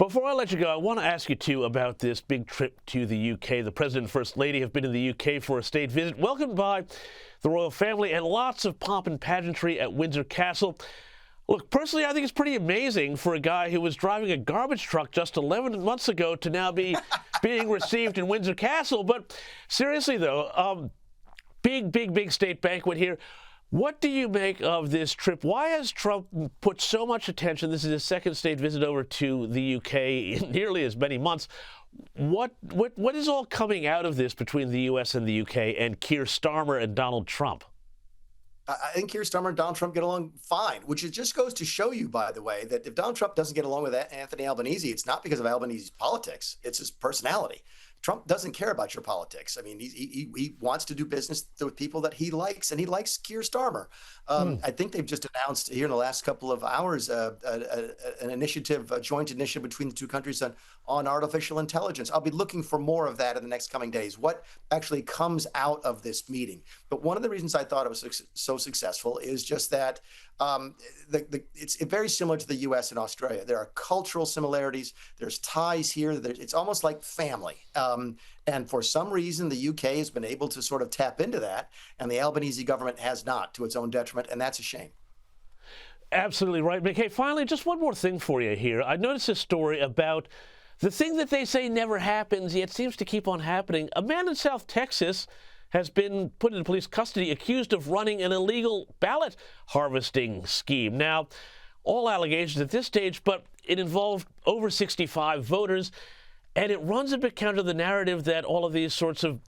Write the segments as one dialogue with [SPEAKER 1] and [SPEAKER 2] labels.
[SPEAKER 1] Before I let you go, I want to ask you, too, about this big trip to the U.K. The President and First Lady have been in the U.K. for a state visit, welcomed by the royal family and lots of pomp and pageantry at Windsor Castle. Look, personally, I think it's pretty amazing for a guy who was driving a garbage truck just 11 months ago to now be being received in Windsor Castle. But seriously, though, big state banquet here. What do you make of this trip? Why has Trump put so much attention? This is his second state visit over to the UK in nearly as many months. What is all coming out of this between the US and the UK and Kier Starmer and Donald Trump?
[SPEAKER 2] I think Kier Starmer and Donald Trump get along fine, which just goes to show you, by the way, that if Donald Trump doesn't get along with Anthony Albanese, it's not because of Albanese's politics. It's his personality. Trump doesn't care about your politics. I mean, he wants to do business with people that he likes, and he likes Kier Starmer. I think they've just announced here in the last couple of hours an initiative, a joint initiative between the two countries on artificial intelligence. I'll be looking for more of that in the next coming days, what actually comes out of this meeting. But one of the reasons I thought it was so successful is just that it's very similar to the U.S. and Australia. There are cultural similarities. There's ties here. It's almost like family. And for some reason, the UK has been able to sort of tap into that, and the Albanese government has not, to its own detriment, and that's a shame.
[SPEAKER 1] Absolutely right, Mick. Hey, finally, just one more thing for you here. I noticed a story about the thing that they say never happens, yet seems to keep on happening. A man in South Texas has been put into police custody accused of running an illegal ballot harvesting scheme. Now, all allegations at this stage, but it involved over 65 voters. And it runs a bit counter the narrative that all of these sorts of,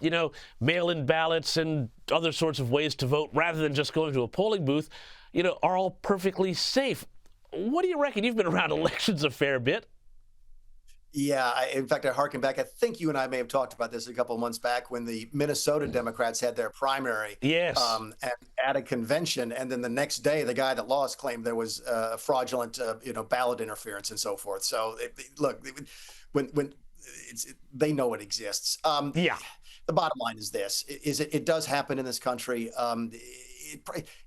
[SPEAKER 1] mail-in ballots and other sorts of ways to vote rather than just going to a polling booth, are all perfectly safe. What do you reckon? You've been around elections a fair bit.
[SPEAKER 2] Yeah, in fact, I harken back. I think you and I may have talked about this a couple of months back when the Minnesota Democrats had their primary.
[SPEAKER 1] Yes.
[SPEAKER 2] At a convention, and then the next day, the guy that lost claimed there was fraudulent, ballot interference and so forth. So, look, when they know it exists.
[SPEAKER 1] Yeah.
[SPEAKER 2] The bottom line is this: it does happen in this country.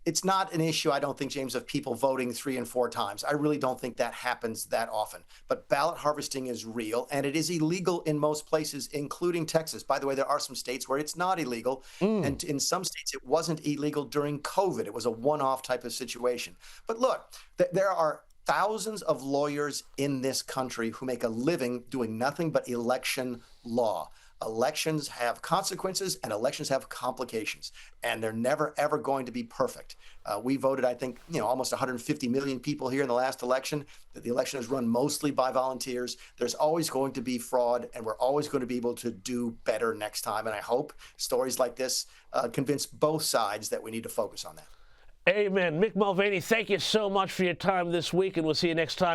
[SPEAKER 2] It's not an issue, I don't think, James, of people voting 3 and 4 times. I really don't think that happens that often. But ballot harvesting is real, and it is illegal in most places, including Texas. By the way, there are some states where it's not illegal, and in some states it wasn't illegal during COVID. It was a one-off type of situation. But look, there are thousands of lawyers in this country who make a living doing nothing but election law. Elections have consequences and elections have complications, and they're never, ever going to be perfect. We voted, I think, almost 150 million people here in the last election. The election is run mostly by volunteers. There's always going to be fraud, and we're always going to be able to do better next time. And I hope stories like this convince both sides that we need to focus on that.
[SPEAKER 1] Amen. Mick Mulvaney, thank you so much for your time this week, and we'll see you next time.